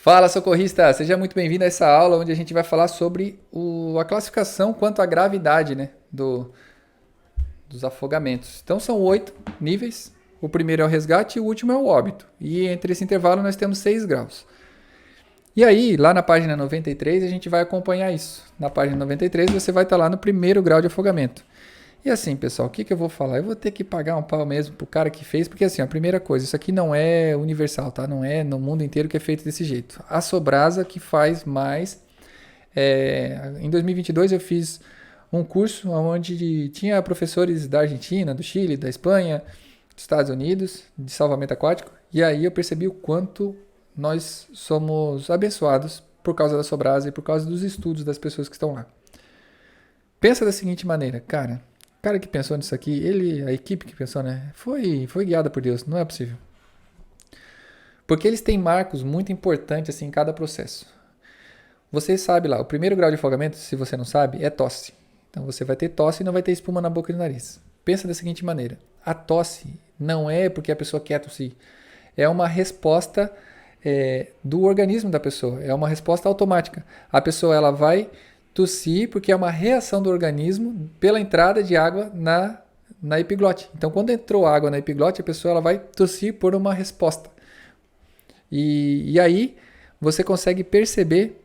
Fala, socorrista! Seja muito bem-vindo a essa aula onde a gente vai falar sobre a classificação quanto à gravidade, né, dos afogamentos. Então são 8 níveis. O primeiro é o resgate e o último é o óbito. E entre esse intervalo nós temos 6 graus. E aí, lá na página 93, a gente vai acompanhar isso. Na página 93 você vai estar lá no primeiro grau de afogamento. E assim, pessoal, o que eu vou falar? Eu vou ter que pagar um pau mesmo pro cara que fez, porque assim, a primeira coisa, isso aqui não é universal, tá? Não é no mundo inteiro que é feito desse jeito. A Sobrasa que faz mais. Em 2022 eu fiz um curso onde tinha professores da Argentina, do Chile, da Espanha, dos Estados Unidos, de salvamento aquático. E aí eu percebi o quanto nós somos abençoados por causa da Sobrasa e por causa dos estudos das pessoas que estão lá. Pensa da seguinte maneira, cara. O cara que pensou nisso aqui, a equipe que pensou, né? Foi guiada por Deus, não é possível. Porque eles têm marcos muito importantes assim em cada processo. Você sabe lá, o primeiro grau de afogamento, se você não sabe, é tosse. Então você vai ter tosse e não vai ter espuma na boca e no nariz. Pensa da seguinte maneira, a tosse não é porque a pessoa quer tossir, é uma resposta do organismo da pessoa, é uma resposta automática. A pessoa ela vai tossir porque é uma reação do organismo pela entrada de água na epiglote. Então, quando entrou água na epiglote, a pessoa ela vai tossir por uma resposta. E aí, você consegue perceber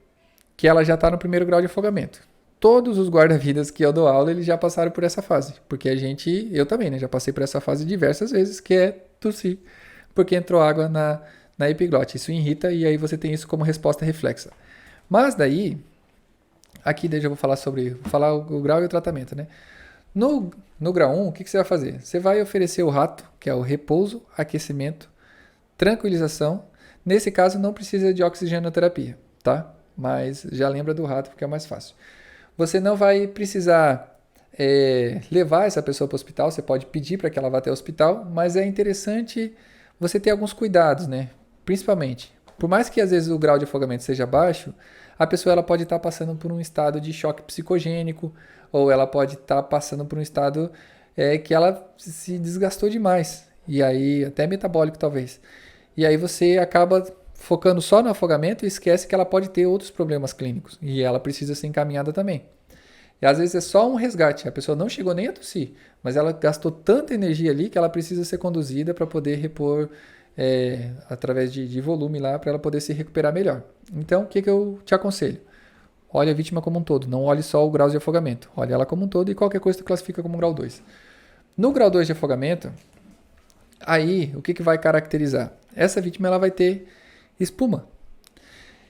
que ela já está no primeiro grau de afogamento. Todos os guarda-vidas que eu dou aula, eles já passaram por essa fase. Porque eu também, né? Já passei por essa fase diversas vezes, que é tossir, porque entrou água na epiglote. Isso irrita e aí você tem isso como resposta reflexa. Mas daí... Aqui eu vou falar o grau e o tratamento, né? No grau 1, o que você vai fazer? Você vai oferecer o rato, que é o repouso, aquecimento, tranquilização. Nesse caso, não precisa de oxigenoterapia, tá? Mas já lembra do rato, porque é mais fácil. Você não vai precisar levar essa pessoa para o hospital, você pode pedir para que ela vá até o hospital, mas é interessante você ter alguns cuidados, né? Principalmente, por mais que às vezes o grau de afogamento seja baixo, a pessoa ela pode estar passando por um estado de choque psicogênico, ou ela pode estar passando por um estado que ela se desgastou demais, e aí até metabólico talvez. E aí você acaba focando só no afogamento e esquece que ela pode ter outros problemas clínicos, e ela precisa ser encaminhada também. E às vezes é só um resgate, a pessoa não chegou nem a tossir, mas ela gastou tanta energia ali que ela precisa ser conduzida para poder repor através de volume lá para ela poder se recuperar melhor. Então, o que eu te aconselho? Olhe a vítima como um todo, não olhe só o grau de afogamento. Olhe ela como um todo e qualquer coisa tu classifica como grau 2. No grau 2 de afogamento, aí o que vai caracterizar? Essa vítima ela vai ter espuma.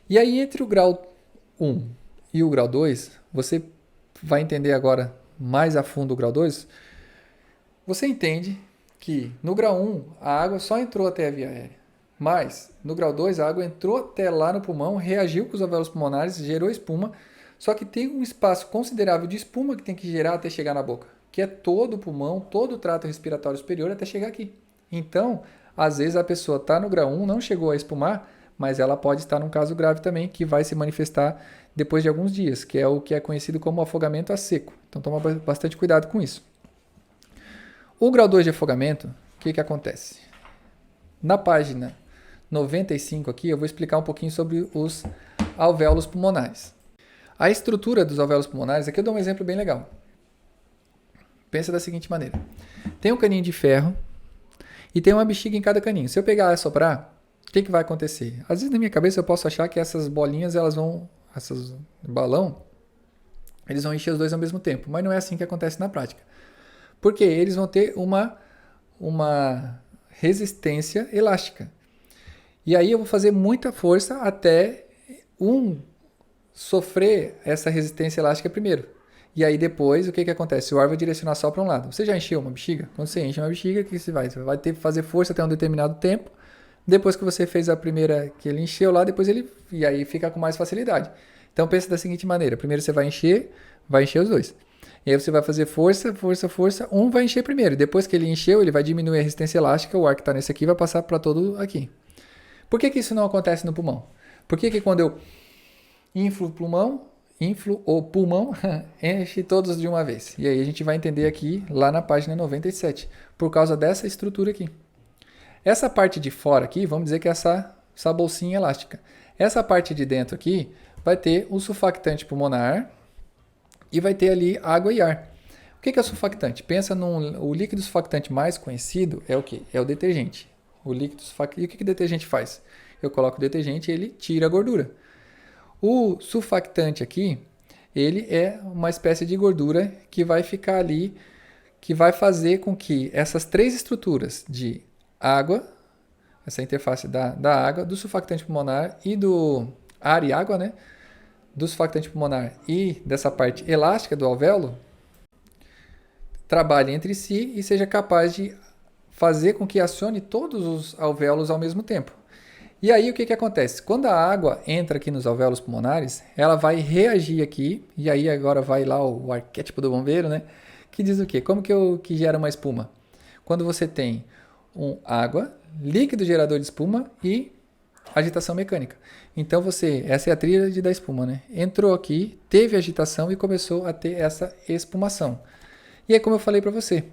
E aí entre o grau 1 e o grau 2, você vai entender agora mais a fundo o grau 2, você entende que no grau 1 a água só entrou até a via aérea, mas no grau 2 a água entrou até lá no pulmão, reagiu com os alvéolos pulmonares, gerou espuma, só que tem um espaço considerável de espuma que tem que gerar até chegar na boca, que é todo o pulmão, todo o trato respiratório superior até chegar aqui. Então, às vezes a pessoa está no grau 1, não chegou a espumar, mas ela pode estar num caso grave também, que vai se manifestar depois de alguns dias, que é o que é conhecido como afogamento a seco. Então, toma bastante cuidado com isso. O grau 2 de afogamento, o que acontece? Na página 95 aqui, eu vou explicar um pouquinho sobre os alvéolos pulmonares. A estrutura dos alvéolos pulmonares, aqui eu dou um exemplo bem legal. Pensa da seguinte maneira. Tem um caninho de ferro e tem uma bexiga em cada caninho. Se eu pegar e soprar, o que vai acontecer? Às vezes na minha cabeça eu posso achar que essas bolinhas, esses balão, eles vão encher os dois ao mesmo tempo, mas não é assim que acontece na prática. Porque eles vão ter uma resistência elástica. E aí eu vou fazer muita força até sofrer essa resistência elástica primeiro. E aí depois, o que acontece? O ar vai direcionar só para um lado. Você já encheu uma bexiga? Quando você enche uma bexiga, o que você vai? Você vai ter que fazer força até um determinado tempo. Depois que você fez a primeira, que ele encheu lá, e aí fica com mais facilidade. Então pensa da seguinte maneira. Primeiro você vai encher os dois. E aí você vai fazer força, um vai encher primeiro. Depois que ele encheu, ele vai diminuir a resistência elástica, o ar que está nesse aqui vai passar para todo aqui. Por que isso não acontece no pulmão? Por que quando eu inflo o pulmão, enche todos de uma vez? E aí a gente vai entender aqui, lá na página 97, por causa dessa estrutura aqui. Essa parte de fora aqui, vamos dizer que é essa bolsinha elástica. Essa parte de dentro aqui vai ter o surfactante pulmonar e vai ter ali água e ar. O que é o surfactante? Pensa o líquido surfactante mais conhecido é o quê? É o detergente. O líquido surfactante. E o que o detergente faz? Eu coloco o detergente e ele tira a gordura. O surfactante aqui, ele é uma espécie de gordura que vai ficar ali, que vai fazer com que essas três estruturas de água, essa interface da água, do surfactante pulmonar e do ar e água, né? Do surfactante pulmonar e dessa parte elástica do alvéolo, trabalhe entre si e seja capaz de fazer com que acione todos os alvéolos ao mesmo tempo. E aí o que acontece? Quando a água entra aqui nos alvéolos pulmonares, ela vai reagir aqui, e aí agora vai lá o arquétipo do bombeiro, né? Que diz o quê? Como que gera uma espuma? Quando você tem água, líquido gerador de espuma e agitação mecânica. Então essa é a tríade da espuma, né? Entrou aqui, teve agitação e começou a ter essa espumação. E é como eu falei para você,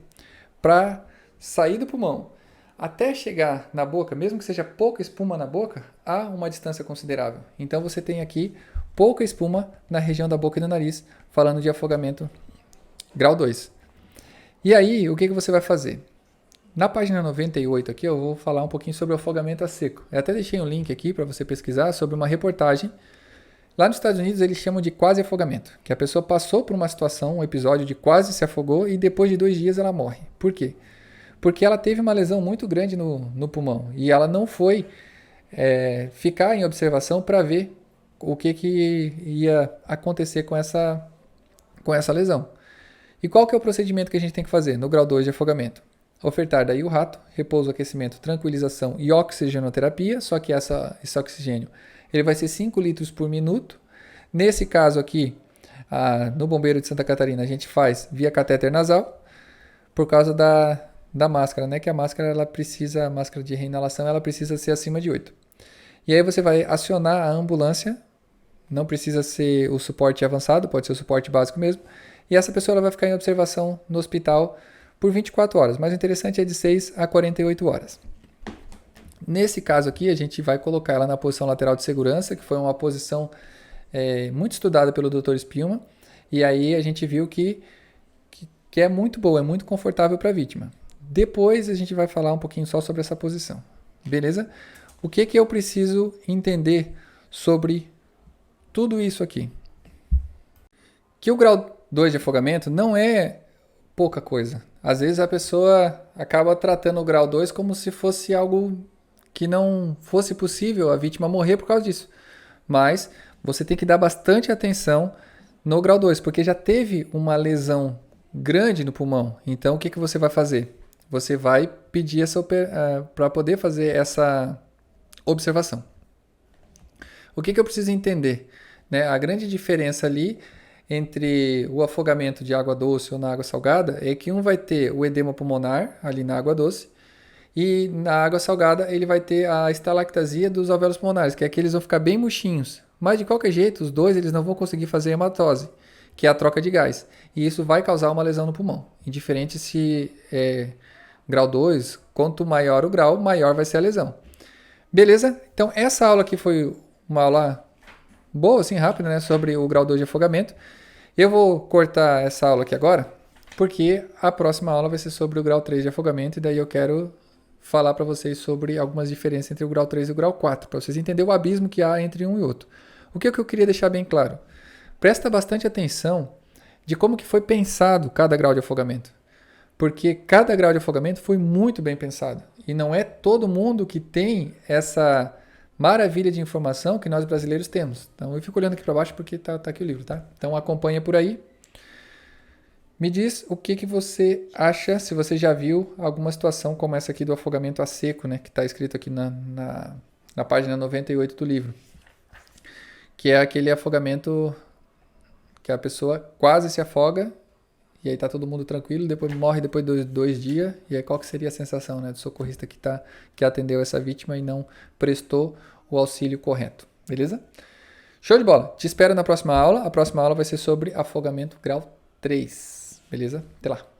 para sair do pulmão até chegar na boca, mesmo que seja pouca espuma na boca, há uma distância considerável. Então você tem aqui pouca espuma na região da boca e do nariz, falando de afogamento grau 2. E aí, o que você vai fazer? Na página 98 aqui eu vou falar um pouquinho sobre o afogamento a seco. Eu até deixei um link aqui para você pesquisar sobre uma reportagem. Lá nos Estados Unidos eles chamam de quase afogamento, que a pessoa passou por uma situação, um episódio de quase se afogou e depois de 2 dias ela morre. Por quê? Porque ela teve uma lesão muito grande no pulmão e ela não foi ficar em observação para ver o que ia acontecer com essa lesão. E qual que é o procedimento que a gente tem que fazer no grau 2 de afogamento? Ofertar daí o rato, repouso, aquecimento, tranquilização e oxigenoterapia, só que esse oxigênio ele vai ser 5 litros por minuto. Nesse caso aqui, no Bombeiro de Santa Catarina, a gente faz via catéter nasal, por causa da máscara, né? Que a máscara a máscara de reinalação, ela precisa ser acima de 8. E aí você vai acionar a ambulância, não precisa ser o suporte avançado, pode ser o suporte básico mesmo, e essa pessoa ela vai ficar em observação no hospital por 24 horas, mas o interessante é de 6 a 48 horas. Nesse caso aqui, a gente vai colocar ela na posição lateral de segurança, que foi uma posição muito estudada pelo Dr. Spielman, e aí a gente viu que é muito boa, é muito confortável para a vítima. Depois a gente vai falar um pouquinho só sobre essa posição, beleza? O que eu preciso entender sobre tudo isso aqui? Que o grau 2 de afogamento não é pouca coisa. Às vezes a pessoa acaba tratando o grau 2 como se fosse algo que não fosse possível a vítima morrer por causa disso. Mas você tem que dar bastante atenção no grau 2, porque já teve uma lesão grande no pulmão. Então o que você vai fazer? Você vai pedir para poder fazer essa observação. O que eu preciso entender? Né? A grande diferença ali entre o afogamento de água doce ou na água salgada é que um vai ter o edema pulmonar ali na água doce e na água salgada ele vai ter a estalactasia dos alvéolos pulmonares, que é que eles vão ficar bem murchinhos. Mas de qualquer jeito, os dois eles não vão conseguir fazer hematose, que é a troca de gás. E isso vai causar uma lesão no pulmão. Indiferente se grau 2, quanto maior o grau, maior vai ser a lesão. Beleza? Então essa aula aqui foi uma aula boa, assim, rápida, né, sobre o grau 2 de afogamento. Eu vou cortar essa aula aqui agora, porque a próxima aula vai ser sobre o grau 3 de afogamento, e daí eu quero falar para vocês sobre algumas diferenças entre o grau 3 e o grau 4, para vocês entenderem o abismo que há entre um e outro. O que eu queria deixar bem claro? Presta bastante atenção de como que foi pensado cada grau de afogamento, porque cada grau de afogamento foi muito bem pensado, e não é todo mundo que tem essa maravilha de informação que nós brasileiros temos. Então eu fico olhando aqui para baixo porque tá aqui o livro, tá? Então acompanha por aí. Me diz o que você acha, se você já viu alguma situação como essa aqui do afogamento a seco, né? Que está escrito aqui na página 98 do livro. Que é aquele afogamento que a pessoa quase se afoga e aí tá todo mundo tranquilo, depois morre depois de 2 dias. E aí qual que seria a sensação, né, do socorrista que atendeu essa vítima e não prestou o auxílio correto, beleza? Show de bola! Te espero na próxima aula. A próxima aula vai ser sobre afogamento grau 3, beleza? Até lá!